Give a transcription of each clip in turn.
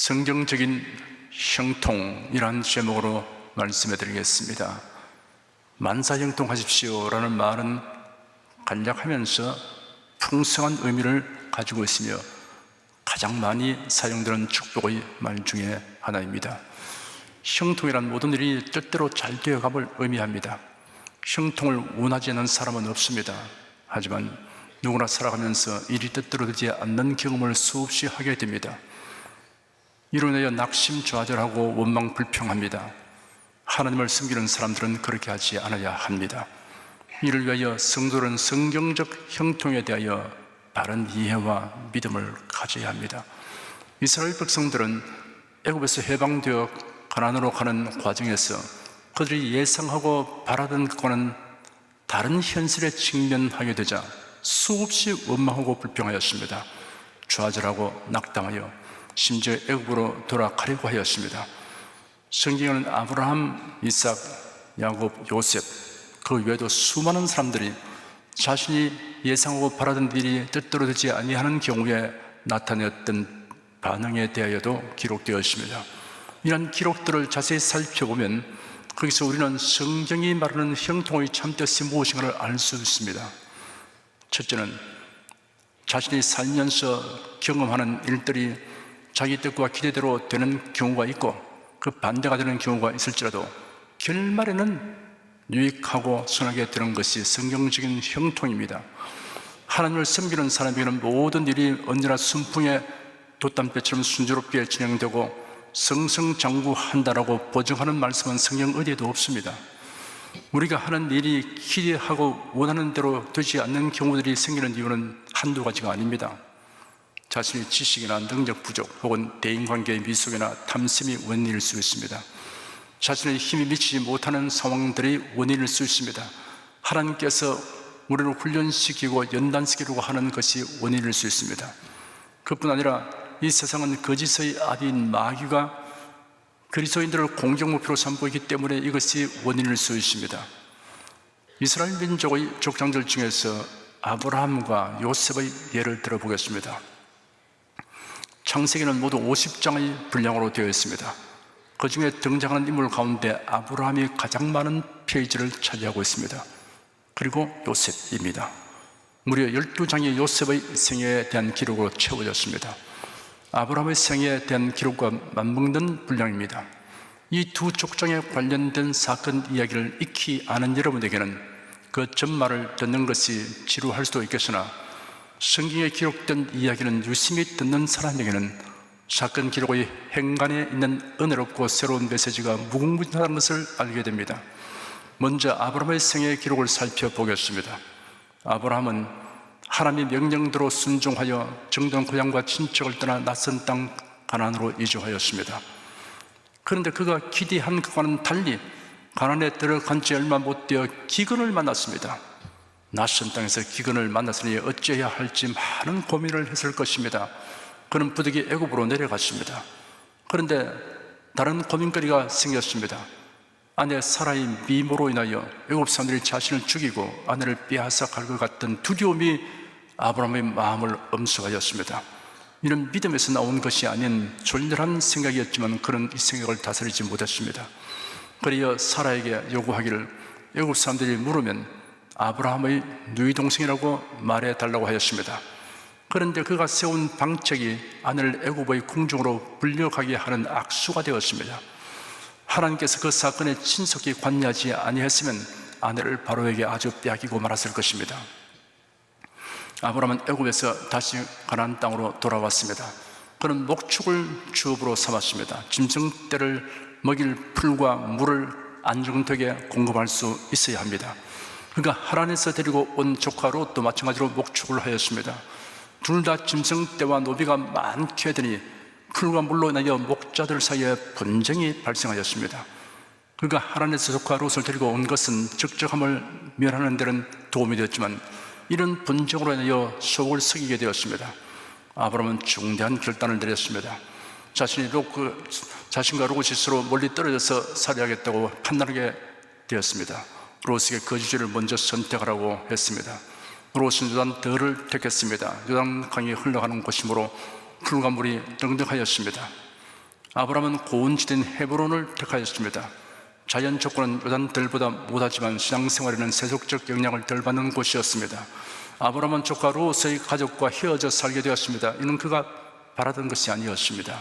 성경적인 형통이란 제목으로 말씀해 드리겠습니다. 만사형통하십시오라는 말은 간략하면서 풍성한 의미를 가지고 있으며 가장 많이 사용되는 축복의 말 중에 하나입니다. 형통이란 모든 일이 뜻대로 잘 되어감을 의미합니다. 형통을 원하지 않는 사람은 없습니다. 하지만 누구나 살아가면서 일이 뜻대로 되지 않는 경험을 수없이 하게 됩니다. 이로 인하여 낙심좌절하고 원망불평합니다. 하나님을 섬기는 사람들은 그렇게 하지 않아야 합니다. 이를 위하여 성도는 성경적 형통에 대하여 바른 이해와 믿음을 가져야 합니다. 이스라엘 백성들은 애굽에서 해방되어 가나안으로 가는 과정에서 그들이 예상하고 바라던 것과는 다른 현실에 직면하게 되자 수없이 원망하고 불평하였습니다. 좌절하고 낙담하여 심지어 애굽으로 돌아가려고 하였습니다. 성경에는 아브라함, 이삭, 야곱, 요셉 그 외에도 수많은 사람들이 자신이 예상하고 바라던 일이 뜻대로 되지 아니하는 경우에 나타냈던 반응에 대하여도 기록되어 있습니다. 이런 기록들을 자세히 살펴보면 거기서 우리는 성경이 말하는 형통의 참뜻이 무엇인가를 알 수 있습니다. 첫째는 자신이 살면서 경험하는 일들이 자기 뜻과 기대대로 되는 경우가 있고 그 반대가 되는 경우가 있을지라도 결말에는 유익하고 선하게 되는 것이 성경적인 형통입니다. 하나님을 섬기는 사람에게는 모든 일이 언제나 순풍의 돛담배처럼 순조롭게 진행되고 승승장구한다라고 보증하는 말씀은 성경 어디에도 없습니다. 우리가 하는 일이 기대하고 원하는 대로 되지 않는 경우들이 생기는 이유는 한두 가지가 아닙니다. 자신의 지식이나 능력 부족 혹은 대인관계의 미숙이나 탐심이 원인일 수 있습니다. 자신의 힘이 미치지 못하는 상황들이 원인일 수 있습니다. 하나님께서 우리를 훈련시키고 연단시키려고 하는 것이 원인일 수 있습니다. 그뿐 아니라 이 세상은 거짓의 아비인 마귀가 그리스도인들을 공격 목표로 삼고 있기 때문에 이것이 원인일 수 있습니다. 이스라엘 민족의 족장들 중에서 아브라함과 요셉의 예를 들어보겠습니다. 창세기는 모두 50장의 분량으로 되어 있습니다. 그 중에 등장하는 인물 가운데 아브라함이 가장 많은 페이지를 차지하고 있습니다. 그리고 요셉입니다. 무려 12장이 요셉의 생애에 대한 기록으로 채워졌습니다. 아브라함의 생애에 대한 기록과 맞먹는 분량입니다. 이 두 족장에 관련된 사건 이야기를 익히 아는 여러분에게는 그 전말을 듣는 것이 지루할 수도 있겠으나 성경에 기록된 이야기는 유심히 듣는 사람에게는 사건 기록의 행간에 있는 은혜롭고 새로운 메시지가 무궁무진하다는 것을 알게 됩니다. 먼저 아브라함의 생애 기록을 살펴보겠습니다. 아브라함은 하나님의 명령대로 순종하여 정든 고향과 친척을 떠나 낯선 땅 가나안으로 이주하였습니다. 그런데 그가 기대한 것과는 달리 가나안에 들어간 지 얼마 못 되어 기근을 만났습니다. 낯선 땅에서 기근을 만났으니 어찌해야 할지 많은 고민을 했을 것입니다. 그는 부득이 애굽으로 내려갔습니다. 그런데 다른 고민거리가 생겼습니다. 아내 사라의 미모로 인하여 애굽 사람들이 자신을 죽이고 아내를 빼앗아 갈 것 같던 두려움이 아브라함의 마음을 엄습하였습니다. 이런 믿음에서 나온 것이 아닌 졸렬한 생각이었지만 그는 이 생각을 다스리지 못했습니다. 그리하여 사라에게 요구하기를 애굽 사람들이 물으면 아브라함의 누이 동생이라고 말해달라고 하였습니다. 그런데 그가 세운 방책이 아내를 애굽의 궁중으로 불려가게 하는 악수가 되었습니다. 하나님께서 그 사건에 신속히 관여하지 아니했으면 아내를 바로에게 아주 빼앗기고 말았을 것입니다. 아브라함은 애굽에서 다시 가나안 땅으로 돌아왔습니다. 그는 목축을 주업으로 삼았습니다. 짐승떼를 먹일 풀과 물을 안정되게 공급할 수 있어야 합니다. 그러니까 하란에서 데리고 온 조카 롯도 마찬가지로 목축을 하였습니다. 둘 다 짐승떼와 노비가 많게 되니 풀과 물로 인하여 목자들 사이에 분쟁이 발생하였습니다. 그가 하란에서 조카 롯을 데리고 온 것은 적적함을 면하는 데는 도움이 되었지만 이런 분쟁으로 인하여 속을 썩이게 되었습니다. 아브라함은 중대한 결단을 내렸습니다. 자신과 롯이 서로 멀리 떨어져서 살해하겠다고 판단하게 되었습니다. 롯에게 거주지를 먼저 선택하라고 했습니다. 롯은 요단더를 택했습니다. 요단강이 흘러가는 곳이므로 풀과 물이 넉넉하였습니다. 아브라함은 고온지대인 헤브론을 택하였습니다. 자연 조건은 요단들보다 못하지만 신앙생활에는 세속적 영향을 덜 받는 곳이었습니다. 아브라함은 조카 롯의 가족과 헤어져 살게 되었습니다. 이는 그가 바라던 것이 아니었습니다.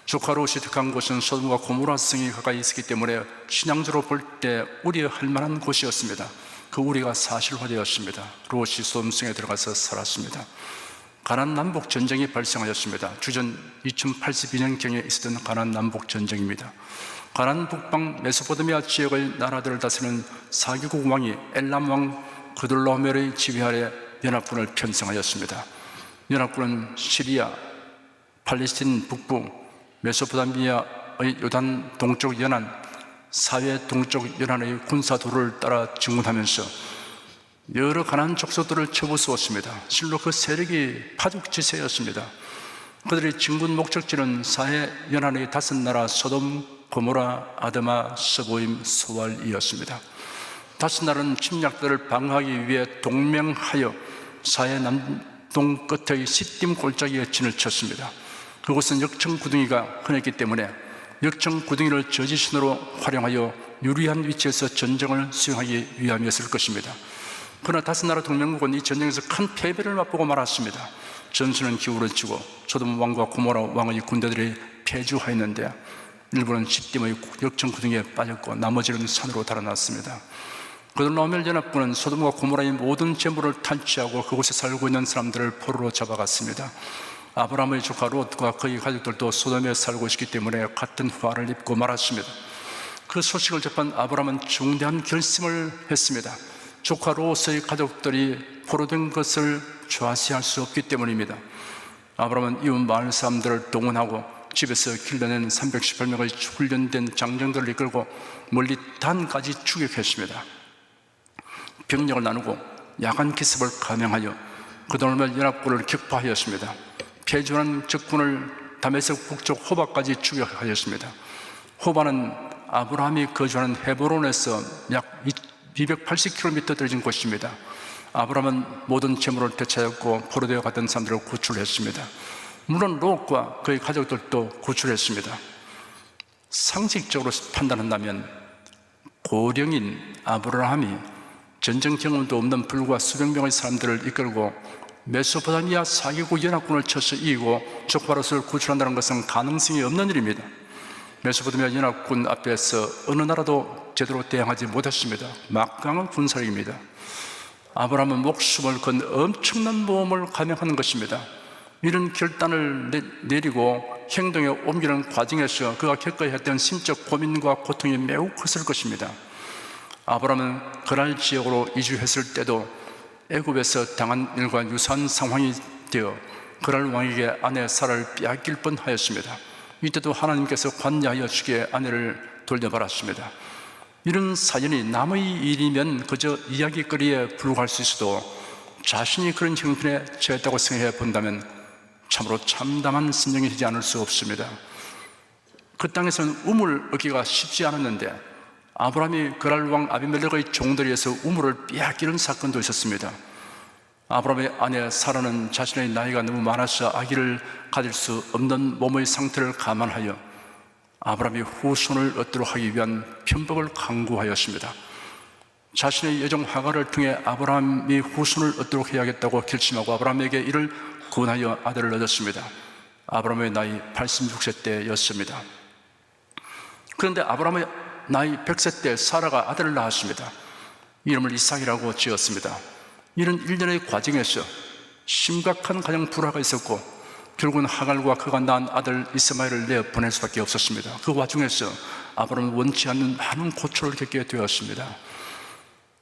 조카 롯이 택한 곳은 소돔과 고모라 성이 가까이 있었기 때문에 신앙적으로 볼 때 우려할 만한 곳이었습니다. 그 우려가 사실화되었습니다. 롯이 소돔 성에 들어가서 살았습니다. 가나안 남북 전쟁이 발생하였습니다. 주전 2082년경에 있었던 가나안 남북 전쟁입니다. 가나안 북방 메소포타미아 지역의 나라들을 다스리는 사개국 왕이 엘람 왕 그돌라오멜의 지휘 아래 연합군을 편성하였습니다. 연합군은 시리아, 팔레스틴 북부, 메소포타미아의 요단 동쪽 연안, 사회 동쪽 연안의 군사도를 따라 진군하면서 여러 가나안 족속들을 쳐부수었습니다. 실로 그 세력이 파죽지세였습니다. 그들의 진군 목적지는 사해 연안의 5나라 소돔, 고모라, 아드마, 스보임, 소알이었습니다. 5나라는 침략들을 방어하기 위해 동맹하여 사해 남동 끝의 시딤 골짜기에 진을 쳤습니다. 그곳은 역청구둥이가 흔했기 때문에 역청구둥이를 저지선으로 활용하여 유리한 위치에서 전쟁을 수행하기 위함이었을 것입니다. 그러나 5나라 동맹국은 이 전쟁에서 큰 패배를 맛보고 말았습니다. 전선은 기울어지고 소돔 왕과 고모라 왕의 군대들이 패주하였는데 일부는 시딤의 역청구둥이에 빠졌고 나머지는 산으로 달아났습니다. 그돌라오멜 연합군은 소돔과 고모라의 모든 재물을 탈취하고 그곳에 살고 있는 사람들을 포로로 잡아갔습니다. 아브라함의 조카 롯과 그의 가족들도 소돔에 살고 있기 때문에 같은 화를 입고 말았습니다. 그 소식을 접한 아브라함은 중대한 결심을 했습니다. 조카 롯의 가족들이 포로된 것을 좌시할 수 없기 때문입니다. 아브라함은 이웃 마을 사람들을 동원하고 집에서 길러낸 318명의 훈련된 장정들을 이끌고 멀리 단까지 추격했습니다. 병력을 나누고 야간 기습을 감행하여 그돌라오멜 연합군을 격파하였습니다. 패주한 적군을 다메섹 북쪽 호바까지 추격하였습니다. 호바는 아브라함이 거주하는 헤브론에서 약 280km 떨어진 곳입니다. 아브라함은 모든 재물을 되찾았고 포로되어 갔던 사람들을 구출했습니다. 물론 롯과 그의 가족들도 구출했습니다. 상식적으로 판단한다면 고령인 아브라함이 전쟁 경험도 없는 불과 수백 명의 사람들을 이끌고 메소포타미아 사개국 연합군을 쳐서 이기고 조카 롯을 구출한다는 것은 가능성이 없는 일입니다. 메소포타미아 연합군 앞에서 어느 나라도 제대로 대항하지 못했습니다. 막강한 군사력입니다. 아브라함은 목숨을 건 엄청난 모험을 감행하는 것입니다. 이런 결단을 내리고 행동에 옮기는 과정에서 그가 겪어야 했던 심적 고민과 고통이 매우 컸을 것입니다. 아브라함은 그날 지역으로 이주했을 때도 애굽에서 당한 일과 유사한 상황이 되어 그랄 왕에게 아내 사라를 빼앗길 뻔하였습니다. 이때도 하나님께서 관여하여 주기에 아내를 돌려받았습니다. 이런 사연이 남의 일이면 그저 이야기거리에 불과할 수 있어도 자신이 그런 형편에 처했다고 생각해 본다면 참으로 참담한 심정이 되지 않을 수 없습니다. 그 땅에서는 우물 얻기가 쉽지 않았는데 아브라함이 그랄 왕 아비멜렉의 종들에 의해서 우물을 빼앗기는 사건도 있었습니다. 아브라함의 아내 사라는 자신의 나이가 너무 많아서 아기를 가질 수 없는 몸의 상태를 감안하여 아브라함이 후손을 얻도록 하기 위한 편법을 강구하였습니다. 자신의 여종 하갈을 통해 아브라함이 후손을 얻도록 해야겠다고 결심하고 아브라함에게 이를 권하여 아들을 얻었습니다. 아브라함의 나이 86세 때였습니다. 그런데 아브라함의 나이 100세 때 사라가 아들을 낳았습니다. 이름을 이삭이라고 지었습니다. 이런 일련의 과정에서 심각한 가정 불화가 있었고 결국은 하갈과 그가 낳은 아들 이스마엘을 내어 보낼 수밖에 없었습니다. 그 와중에서 아브라함은 원치 않는 많은 고초를 겪게 되었습니다.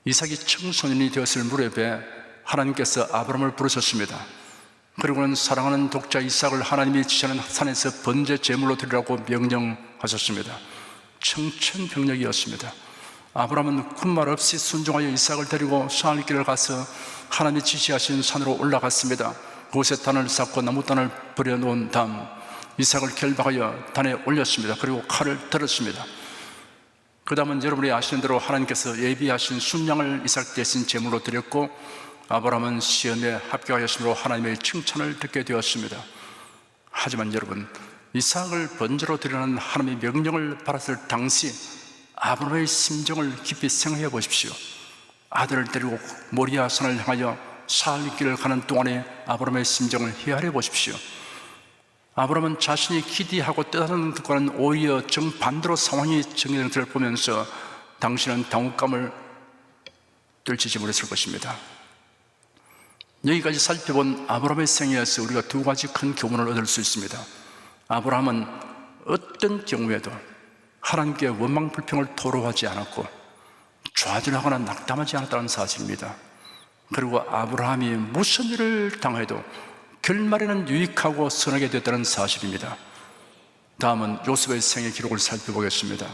이삭이 청소년이 되었을 무렵에 하나님께서 아브라함을 부르셨습니다. 그리고는 사랑하는 독자 이삭을 하나님이 지시하는 산에서 번제 제물로 드리라고 명령하셨습니다. 청천벽력이었습니다. 아브라함은 군말 없이 순종하여 이삭을 데리고 산길을 가서 하나님이 지시하신 산으로 올라갔습니다. 그곳에 단을 쌓고 나무단을 버려놓은 다음 이삭을 결박하여 단에 올렸습니다. 그리고 칼을 들었습니다. 그 다음은 여러분이 아시는 대로 하나님께서 예비하신 순양을 이삭 대신 제물로 드렸고 아브라함은 시험에 합격하였으므로 하나님의 칭찬을 듣게 되었습니다. 하지만 여러분, 이삭을 번제로 드리라는 하나님의 명령을 받았을 당시 아브라함의 심정을 깊이 생각해 보십시오. 아들을 데리고 모리아 산을 향하여 사흘 길을 가는 동안에 아브라함의 심정을 헤아려 보십시오. 아브라함은 자신이 기대하고 뜻하는 것과는 오히려 정반대로 상황이 정해지는 것을 보면서 당신은 당혹감을 떨치지 못했을 것입니다. 여기까지 살펴본 아브라함의 생애에서 우리가 두 가지 큰 교훈을 얻을 수 있습니다. 아브라함은 어떤 경우에도 하나님께 원망 불평을 토로하지 않았고 좌절하거나 낙담하지 않았다는 사실입니다. 그리고 아브라함이 무슨 일을 당해도 결말에는 유익하고 선하게 됐다는 사실입니다. 다음은 요셉의 생애 기록을 살펴보겠습니다.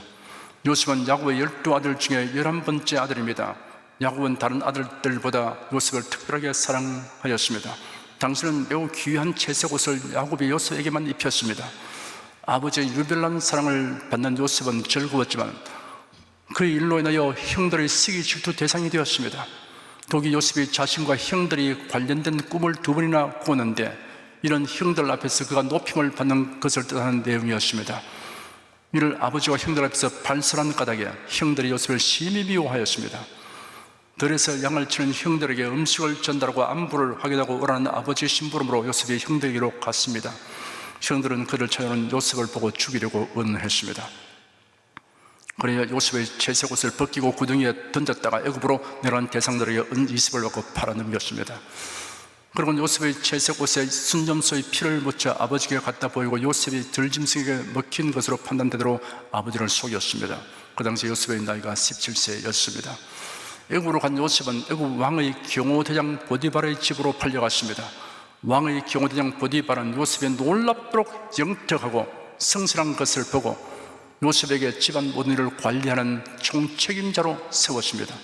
요셉은 야곱의 12아들 중에 11번째 아들입니다. 야곱은 다른 아들들보다 요셉을 특별하게 사랑하였습니다. 당신은 매우 귀한 채색 옷을 야곱이 요셉에게만 입혔습니다. 아버지의 유별난 사랑을 받는 요셉은 즐거웠지만 그 일로 인하여 형들의 시기 질투 대상이 되었습니다. 독이 요셉이 자신과 형들이 관련된 꿈을 2번이나 꾸었는데 이런 형들 앞에서 그가 높임을 받는 것을 뜻하는 내용이었습니다. 이를 아버지와 형들 앞에서 발설한 까닭에 형들이 요셉을 심히 미워하였습니다. 들에서 양을 치는 형들에게 음식을 전달하고 안부를 확인하고 오라는 아버지의 심부름으로 요셉이 형들에게로 갔습니다. 형들은 그를 찾아오는 요셉을 보고 죽이려고 의논했습니다. 그래야 요셉의 채색 옷을 벗기고 구덩이에 던졌다가 애굽으로 내려간 대상들에게 은 20을 받고 팔아넘겼습니다. 그리고 요셉의 채색 옷에 순점소의 피를 묻혀 아버지에게 갖다 보이고 요셉이 들짐승에게 먹힌 것으로 판단되도록 아버지를 속였습니다. 그 당시 요셉의 나이가 17세였습니다. 애굽으로 간 요셉은 애굽 왕의 경호대장 보디발의 집으로 팔려갔습니다. 왕의 경호대장 보디발은 요셉의 놀랍도록 영특하고 성실한 것을 보고 요셉에게 집안 모든 일을 관리하는 총책임자로 세웠습니다.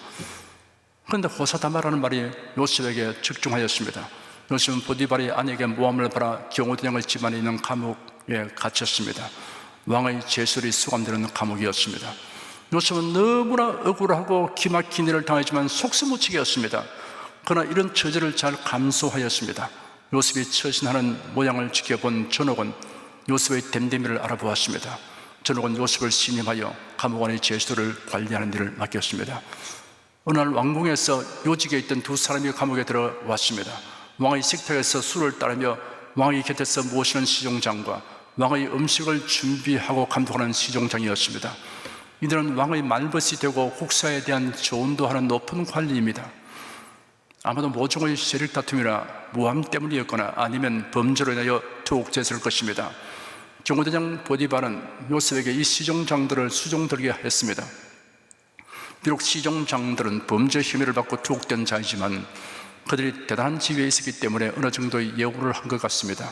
그런데 호사다마라는 말이 요셉에게 적중하였습니다. 요셉은 보디발의 아내에게 모함을 받아 경호대장의 집안에 있는 감옥에 갇혔습니다. 왕의 제술이 수감되는 감옥이었습니다. 요셉은 너무나 억울하고 기막힌 일을 당했지만 속수무책이었습니다. 그러나 이런 처지를 잘 감수하였습니다. 요셉이 처신하는 모양을 지켜본 전옥은 요셉의 됨됨이를 알아보았습니다. 전옥은 요셉을 신임하여 감옥원의 제수를 관리하는 일을 맡겼습니다. 어느 날 왕궁에서 요직에 있던 2사람이 감옥에 들어왔습니다. 왕의 식탁에서 술을 따르며 왕의 곁에서 모시는 시종장과 왕의 음식을 준비하고 감독하는 시종장이었습니다. 이들은 왕의 말벗이 되고 국사에 대한 조언도 하는 높은 관리입니다. 아마도 모종의 세력 다툼이나 모함 때문이었거나 아니면 범죄로 인하여 투옥됐을 것입니다. 경호대장 보디발은 요셉에게 이 시종장들을 수종들게 했습니다. 비록 시종장들은 범죄 혐의를 받고 투옥된 자이지만 그들이 대단한 지위에 있었기 때문에 어느 정도의 예우를 한 것 같습니다.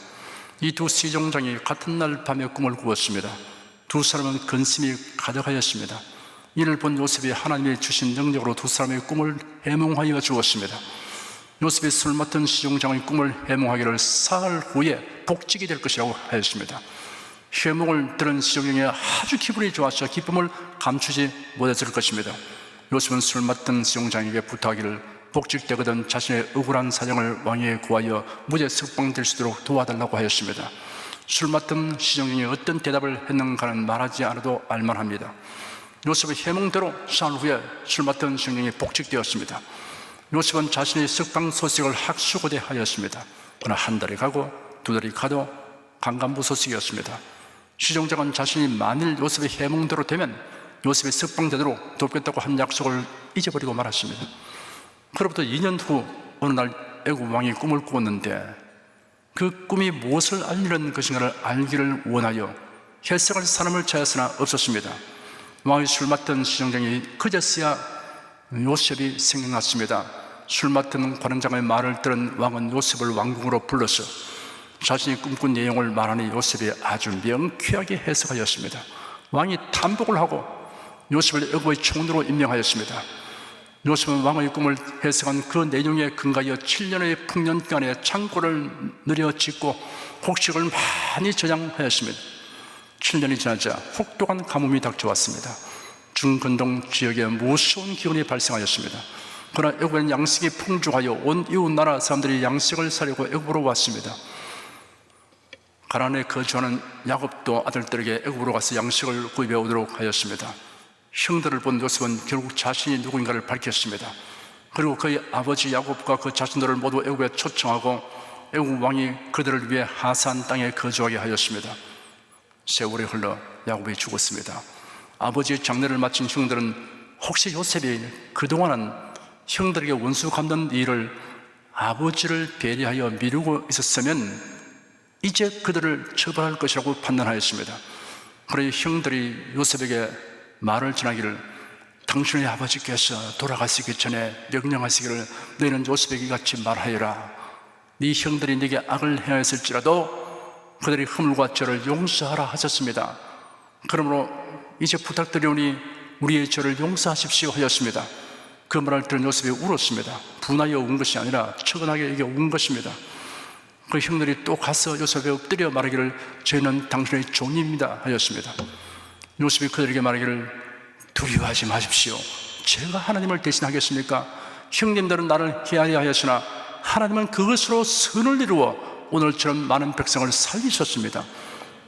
이 2 시종장이 같은 날 밤에 꿈을 꾸었습니다. 2 사람은 근심이 가득하였습니다. 이를 본 요셉이 하나님이 주신 능력으로 2 사람의 꿈을 해몽하여 주었습니다. 요셉이 술 맡은 시종장의 꿈을 해몽하기를 사흘 후에 복직이 될 것이라고 하였습니다. 해몽을 들은 시종장이 아주 기분이 좋았어 기쁨을 감추지 못했을 것입니다. 요셉은 술 맡은 시종장에게 부탁하기를 복직되거든 자신의 억울한 사정을 왕에게 구하여 무죄 석방될 수 있도록 도와달라고 하였습니다. 술 맡은 시종장이 어떤 대답을 했는가는 말하지 않아도 알만합니다. 요셉의 해몽대로 사흘 후에 술 맡은 시종장이 복직되었습니다. 요셉은 자신의 석방 소식을 학수고대하였습니다. 그러나 한 달이 가고 2달이 가도 강간부소식이었습니다. 시종장은 자신이 만일 요셉의 해몽대로 되면 요셉이 석방되도록 돕겠다고 한 약속을 잊어버리고 말았습니다. 그로부터 2년 후 어느 날 애굽 왕이 꿈을 꾸었는데 그 꿈이 무엇을 알리는 것인가를 알기를 원하여 해석할 사람을 찾았으나 없었습니다. 왕이 술 맡은 시종장이 그제서야 요셉이 생각났습니다. 술 맡은 관원장의 말을 들은 왕은 요셉을 왕궁으로 불러서 자신이 꿈꾼 내용을 말하니 요셉이 아주 명쾌하게 해석하였습니다. 왕이 탐복을 하고 요셉을 애굽의 총리로 임명하였습니다. 요셉은 왕의 꿈을 해석한 그 내용에 근거하여 7년의 풍년간에 창고를 늘여 짓고 곡식을 많이 저장하였습니다. 7년이 지나자 혹독한 가뭄이 닥쳐왔습니다. 중근동 지역에 무서운 기온이 발생하였습니다. 그러나 애굽에는 양식이 풍족하여 온 이웃 나라 사람들이 양식을 사려고 애굽으로 왔습니다. 가나안에 거주하는 야곱도 아들들에게 애굽으로 가서 양식을 구입해 오도록 하였습니다. 형들을 본 요셉은 결국 자신이 누구인가를 밝혔습니다. 그리고 그의 아버지 야곱과 그 자신들을 모두 애굽에 초청하고 애굽 왕이 그들을 위해 하산 땅에 거주하게 하였습니다. 세월이 흘러 야곱이 죽었습니다. 아버지의 장례를 마친 형들은 혹시 요셉이 그동안은 형들에게 원수 갚는 일을 아버지를 배려하여 미루고 있었으면 이제 그들을 처벌할 것이라고 판단하였습니다. 그러니 형들이 요셉에게 말을 전하기를 당신의 아버지께서 돌아가시기 전에 명령하시기를 너희는 요셉에게 같이 말하여라. 네 형들이 네게 악을 행하였을지라도 그들이 허물과 죄를 용서하라 하셨습니다. 그러므로 이제 부탁드리오니 우리의 죄를 용서하십시오 하였습니다. 그 말을 들은 요셉이 울었습니다. 분하여 운 것이 아니라 처근하게 이게 운 것입니다. 그 형들이 또 가서 요셉에 엎드려 말하기를 저희는 당신의 종입니다 하였습니다. 요셉이 그들에게 말하기를 두려워하지 마십시오. 제가 하나님을 대신하겠습니까? 형님들은 나를 해하려 하였으나 하나님은 그것으로 선을 이루어 오늘처럼 많은 백성을 살리셨습니다.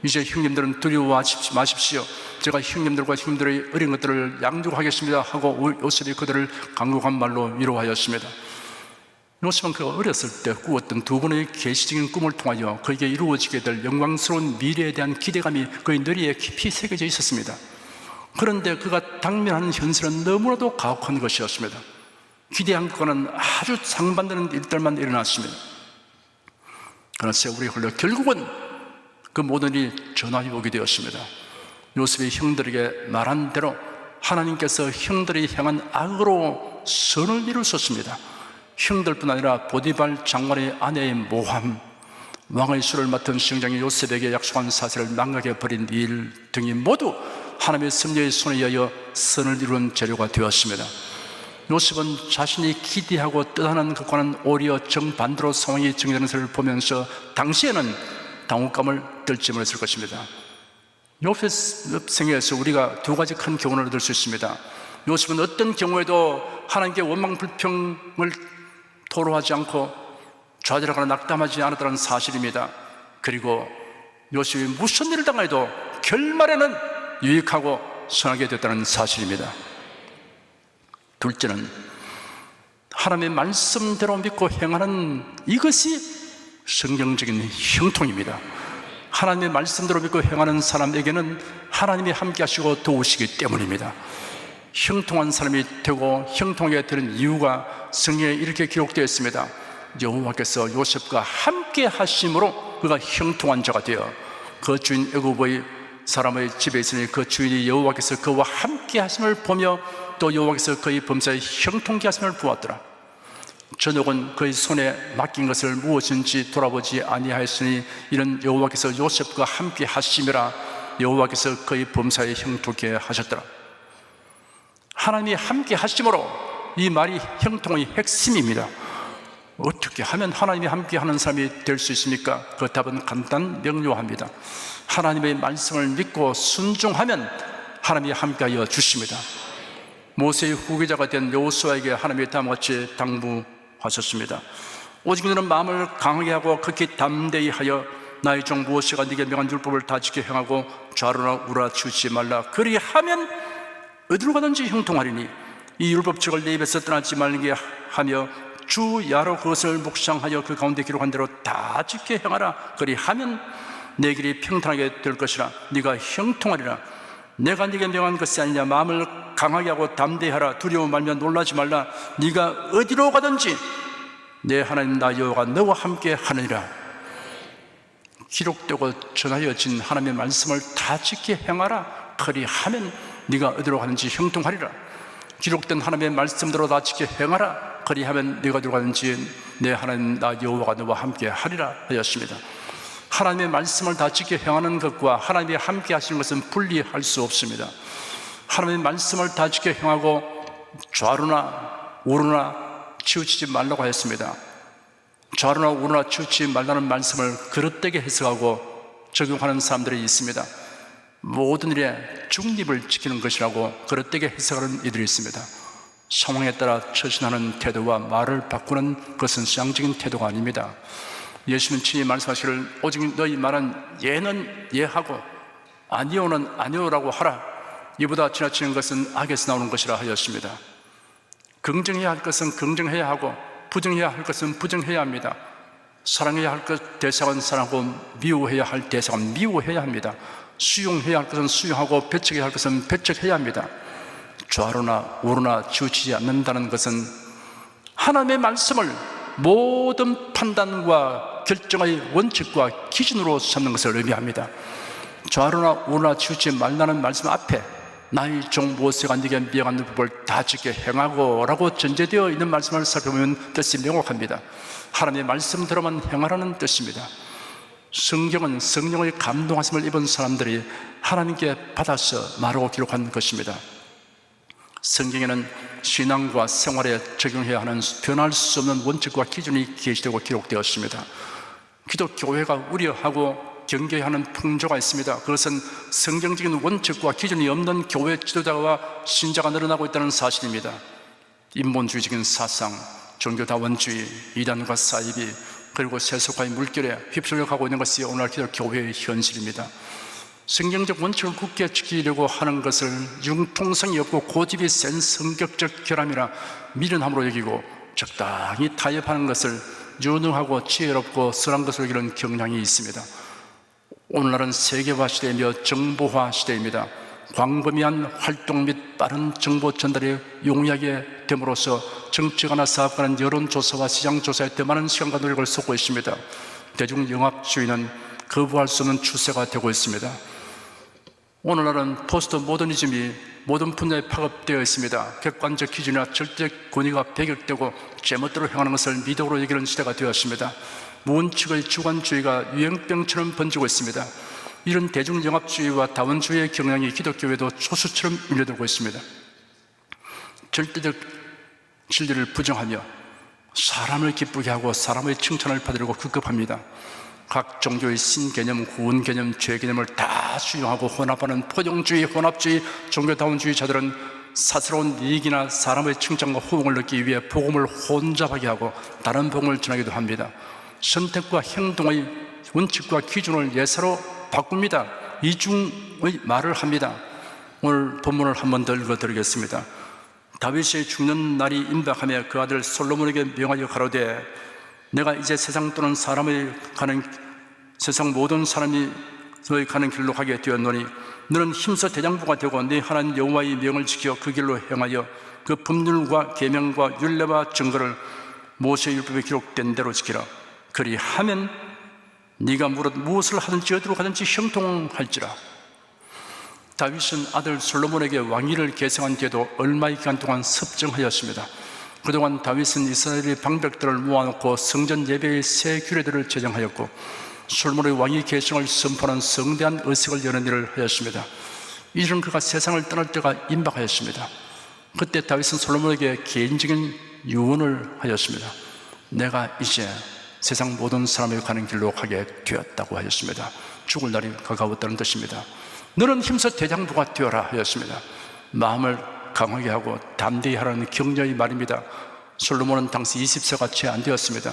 이제 형님들은 두려워하지 마십시오. 제가 형님들과 형님들의 어린 것들을 양육하겠습니다 하고 요셉이 그들을 간곡한 말로 위로하였습니다. 요셉은 그가 어렸을 때 꾸었던 두 번의 계시적인 꿈을 통하여 그에게 이루어지게 될 영광스러운 미래에 대한 기대감이 그의 뇌리에 깊이 새겨져 있었습니다. 그런데 그가 당면하는 현실은 너무나도 가혹한 것이었습니다. 기대한 것과는 아주 상반되는 일들만 일어났습니다. 그러나 세월이 흘러 결국은 그 모든 일이 전환이 오게 되었습니다. 요셉이 형들에게 말한 대로 하나님께서 형들이 향한 악으로 선을 이루셨습니다. 형들뿐 아니라 보디발 장관의 아내의 모함, 왕의 술을 맡은 시장이 요셉에게 약속한 사실을 망각해 버린 일 등이 모두 하나님의 섭리의 손에 의하여 선을 이루는 재료가 되었습니다. 요셉은 자신이 기대하고 뜻하는 것과는 오히려 정반대로 상황이 정리되는 것을 보면서 당시에는 당혹감을 떨지 못했을 것입니다. 요셉 생애에서 우리가 두 가지 큰 교훈을 얻을 수 있습니다. 요셉은 어떤 경우에도 하나님께 원망 불평을 토로하지 않고 좌절하거나 낙담하지 않았다는 사실입니다. 그리고 요셉이 무슨 일을 당해도 결말에는 유익하고 선하게 됐다는 사실입니다. 둘째는 하나님의 말씀대로 믿고 행하는 이것이 성경적인 형통입니다. 하나님의 말씀대로 믿고 행하는 사람에게는 하나님이 함께 하시고 도우시기 때문입니다. 형통한 사람이 되고 형통하게 되는 이유가 성경에 이렇게 기록되어 있습니다. 여호와께서 요셉과 함께 하심으로 그가 형통한 자가 되어 그 주인 애굽의 사람의 집에 있으니 그 주인이 여호와께서 그와 함께 하심을 보며 또 여호와께서 그의 범사에 형통케 하심을 보았더라. 저녁은 그의 손에 맡긴 것을 무엇인지 돌아보지 아니하였으니 이는 여호와께서 요셉과 함께 하심이라. 여호와께서 그의 범사에 형통케 하셨더라. 하나님이 함께 하심으로, 이 말이 형통의 핵심입니다. 어떻게 하면 하나님이 함께 하는 사람이 될 수 있습니까? 그 답은 간단 명료합니다. 하나님의 말씀을 믿고 순종하면 하나님이 함께하여 주십니다. 모세의 후계자가 된 여호수아에게 하나님이 다음과 같이 당부하셨습니다. 오직 너는 마음을 강하게 하고 극히 담대히 하여 나의 종 모세가 네게 명한 율법을 다 지켜 행하고 좌로나 우로나 치우치지 말라. 그리하면 어디로 가든지 형통하리니 이 율법책을 내 입에서 떠나지 말게 하며 주 야로 그것을 묵상하여 그 가운데 기록한 대로 다 지켜 행하라. 그리하면 내 길이 평탄하게 될 것이라. 네가 형통하리라. 내가 네게 명한 것이 아니냐. 마음을 강하게 하고 담대히 하라. 두려워 말며 놀라지 말라. 네가 어디로 가든지 내 하나님 나 여호와가 너와 함께 하느니라. 기록되고 전하여진 하나님의 말씀을 다 지켜 행하라. 그리하면 네가 어디로 가든지 형통하리라. 기록된 하나님의 말씀대로 다 지켜 행하라. 그리하면 네가 어디로 가든지 내 하나님 나 여호와가 너와 함께 하리라 하였습니다. 하나님의 말씀을 다 지켜 행하는 것과 하나님이 함께 하시는 것은 분리할 수 없습니다. 하나님의 말씀을 다 지켜 행하고 좌로나 우로나 치우치지 말라고 하였습니다. 좌로나 우로나 치우치지 말라는 말씀을 그릇되게 해석하고 적용하는 사람들이 있습니다. 모든 일에 중립을 지키는 것이라고 그릇되게 해석하는 이들이 있습니다. 상황에 따라 처신하는 태도와 말을 바꾸는 것은 상징적인 태도가 아닙니다. 예수님 친히 말씀하시기를 오직 너희 말은 예는 예하고 아니오는 아니오라고 하라. 이보다 지나치는 것은 악에서 나오는 것이라 하였습니다. 긍정해야 할 것은 긍정해야 하고 부정해야 할 것은 부정해야 합니다. 사랑해야 할 것 대상은 사랑하고 미워해야 할 대상은 미워해야 합니다. 수용해야 할 것은 수용하고 배척해야 할 것은 배척해야 합니다. 좌로나 우로나 치우치지 않는다는 것은 하나님의 말씀을 모든 판단과 결정의 원칙과 기준으로 삼는 것을 의미합니다. 좌로나 우로나 치우치지 말라는 말씀 앞에 나의 종 모세가 네게 명한 법을 다 지켜 행하고 라고 전제되어 있는 말씀을 살펴보면 뜻이 명확합니다. 하나님의 말씀대로만 행하라는 뜻입니다. 성경은 성령의 감동하심을 입은 사람들이 하나님께 받아서 말하고 기록한 것입니다. 성경에는 신앙과 생활에 적용해야 하는 변할 수 없는 원칙과 기준이 게시되고 기록되었습니다. 기독교회가 우려하고 경계하는 풍조가 있습니다. 그것은 성경적인 원칙과 기준이 없는 교회 지도자와 신자가 늘어나고 있다는 사실입니다. 인본주의적인 사상, 종교다원주의, 이단과 사이비, 그리고 세속화의 물결에 휩쓸려 가고 있는 것이 오늘날 기독교회의 현실입니다. 성경적 원칙을 굳게 지키려고 하는 것을 융통성이 없고 고집이 센 성격적 결함이나 미련함으로 여기고 적당히 타협하는 것을 유능하고 지혜롭고 선한 것으로 여기는 경향이 있습니다. 오늘날은 세계화 시대이며 정보화 시대입니다. 광범위한 활동 및 빠른 정보 전달이 용이하게 됨으로써 정치가나 사업가는 여론조사와 시장조사에 더 많은 시간과 노력을 쏟고 있습니다. 대중영합주의는 거부할 수 없는 추세가 되고 있습니다. 오늘날은 포스트 모더니즘이 모든 분야에 파급되어 있습니다. 객관적 기준이나 절대 권위가 배격되고 제멋대로 행하는 것을 미덕으로 여기는 시대가 되었습니다. 무원칙의 주관주의가 유행병처럼 번지고 있습니다. 이런 대중영합주의와 다원주의의 경향이 기독교에도 초수처럼 밀려들고 있습니다. 절대적 진리를 부정하며 사람을 기쁘게 하고 사람의 칭찬을 받으려고 급급합니다. 각 종교의 신개념, 구원개념, 죄개념을 다 수용하고 혼합하는 포용주의, 혼합주의, 종교다원주의자들은 사스러운 이익이나 사람의 칭찬과 호응을 얻기 위해 복음을 혼잡하게 하고 다른 복음을 전하기도 합니다. 선택과 행동의 원칙과 기준을 예사로 바꿉니다. 이중의 말을 합니다. 오늘 본문을 한 번 더 읽어드리겠습니다. 다윗이 죽는 날이 임박하며 그 아들 솔로몬에게 명하여 가로되 내가 이제 세상 또는 세상 모든 사람이 너희 가는 길로 가게 되었노니 너는 힘써 대장부가 되고 네 하나님 여호와의 명을 지켜 그 길로 행하여 그 법률과 계명과 율례와 증거를 모세의 율법에 기록된 대로 지키라. 그리하면 네가 무엇을 하든지 어디로 가든지 형통할지라. 다윗은 아들 솔로몬에게 왕위를 계승한 뒤에도 얼마의 기간 동안 섭정하였습니다. 그동안 다윗은 이스라엘의 방백들을 모아놓고 성전 예배의 새 규례들을 제정하였고 솔로몬의 왕위 계승을 선포하는 성대한 의식을 여는 일을 하였습니다. 이런 그가 세상을 떠날 때가 임박하였습니다. 그때 다윗은 솔로몬에게 개인적인 유언을 하였습니다. 내가 이제 세상 모든 사람이 가는 길로 가게 되었다고 하였습니다. 죽을 날이 가까웠다는 뜻입니다. 너는 힘써 대장부가 되어라 하였습니다. 마음을 강하게 하고 담대히 하라는 격려의 말입니다. 솔로몬은 당시 20세가 채 안 되었습니다.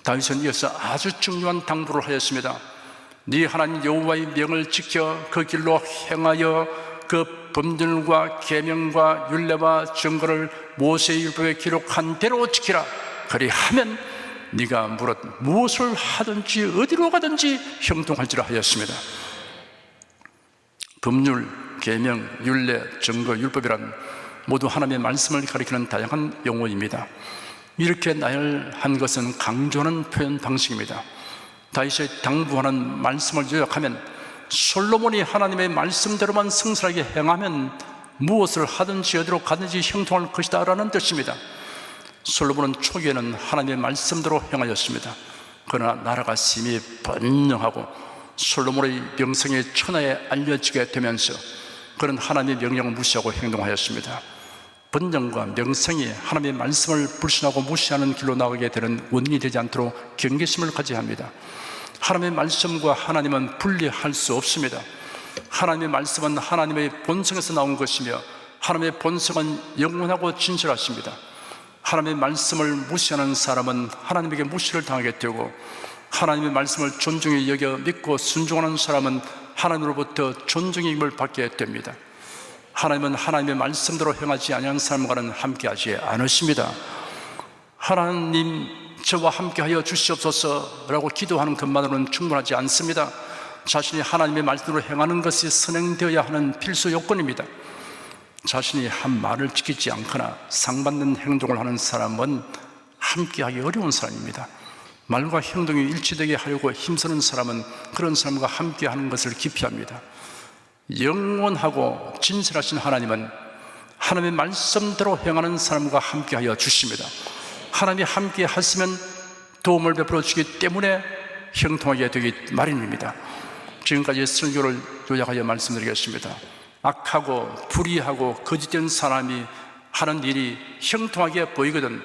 다윗은 이어서 아주 중요한 당부를 하였습니다. 네 하나님 여호와의 명을 지켜 그 길로 행하여 그 법률과 계명과 율례와 증거를 모세의 율법에 기록한 대로 지키라. 그리하면 네가 무엇을 하든지 어디로 가든지 형통할지라 하였습니다. 법률, 계명, 율례, 증거, 율법이란 모두 하나님의 말씀을 가리키는 다양한 용어입니다. 이렇게 나열한 것은 강조하는 표현 방식입니다. 다윗이 당부하는 말씀을 요약하면 솔로몬이 하나님의 말씀대로만 성실하게 행하면 무엇을 하든지 어디로 가든지 형통할 것이다 라는 뜻입니다. 솔로몬은 초기에는 하나님의 말씀대로 행하였습니다. 그러나 나라가 심히 번영하고 솔로몬의 명성이 천하에 알려지게 되면서 그는 하나님의 명령을 무시하고 행동하였습니다. 번영과 명성이 하나님의 말씀을 불신하고 무시하는 길로 나가게 되는 원인이 되지 않도록 경계심을 가져야 합니다. 하나님의 말씀과 하나님은 분리할 수 없습니다. 하나님의 말씀은 하나님의 본성에서 나온 것이며 하나님의 본성은 영원하고 진실하십니다. 하나님의 말씀을 무시하는 사람은 하나님에게 무시를 당하게 되고 하나님의 말씀을 존중히 여겨 믿고 순종하는 사람은 하나님으로부터 존중의 힘을 받게 됩니다. 하나님은 하나님의 말씀대로 행하지 아니한 사람과는 함께하지 않으십니다. 하나님, 저와 함께하여 주시옵소서라고 기도하는 것만으로는 충분하지 않습니다. 자신이 하나님의 말씀대로 행하는 것이 선행되어야 하는 필수 요건입니다. 자신이 한 말을 지키지 않거나 상받는 행동을 하는 사람은 함께하기 어려운 사람입니다. 말과 행동이 일치되게 하려고 힘쓰는 사람은 그런 사람과 함께하는 것을 기피합니다. 영원하고 진실하신 하나님은 하나님의 말씀대로 행하는 사람과 함께하여 주십니다. 하나님이 함께 하시면 도움을 베풀어 주기 때문에 형통하게 되기 마련입니다. 지금까지 설교를 요약하여 말씀드리겠습니다. 악하고 불의하고 거짓된 사람이 하는 일이 형통하게 보이거든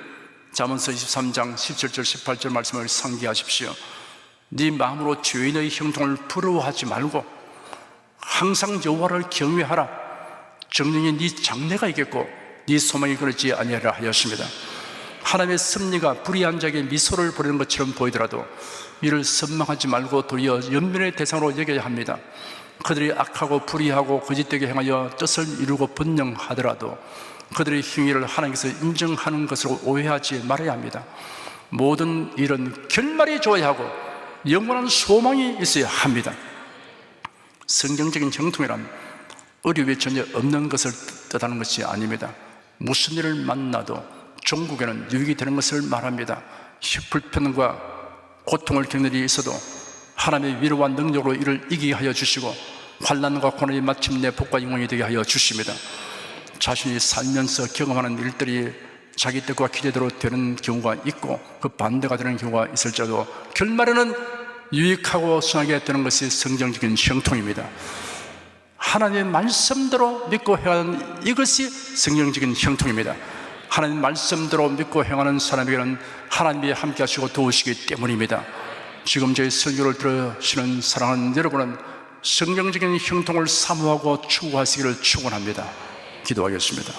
잠언서 23장 17절 18절 말씀을 상기하십시오. 네 마음으로 죄인의 형통을 부러워하지 말고 항상 여호와를 경외하라. 정령이 네 장래가 있겠고 네 소망이 그렇지 아니하라 하였습니다. 하나님의 섭리가 불의한 자에게 미소를 보내는 것처럼 보이더라도 이를 선망하지 말고 도리어 연민의 대상으로 여겨야 합니다. 그들이 악하고 불의하고 거짓되게 행하여 뜻을 이루고 번영하더라도 그들의 행위를 하나님께서 인정하는 것으로 오해하지 말아야 합니다. 모든 일은 결말이 좋아야 하고 영원한 소망이 있어야 합니다. 성경적인 형통이란 어려움이 전혀 없는 것을 뜻하는 것이 아닙니다. 무슨 일을 만나도 종국에는 유익이 되는 것을 말합니다. 불편과 고통을 겪는 일이 있어도 하나님의 위로와 능력으로 이를 이기게 하여 주시고 환난과 고난이 마침내 복과 영광이 되게 하여 주십니다. 자신이 살면서 경험하는 일들이 자기 뜻과 기대대로 되는 경우가 있고 그 반대가 되는 경우가 있을지라도 결말에는 유익하고 순하게 되는 것이 성경적인 형통입니다. 하나님의 말씀대로 믿고 행하는 이것이 성경적인 형통입니다. 하나님 말씀대로 믿고 행하는 사람에게는 하나님이 함께 하시고 도우시기 때문입니다. 지금 저희 설교를 들으시는 사랑하는 여러분은 성경적인 형통을 사모하고 추구하시기를 축원합니다. 기도하겠습니다.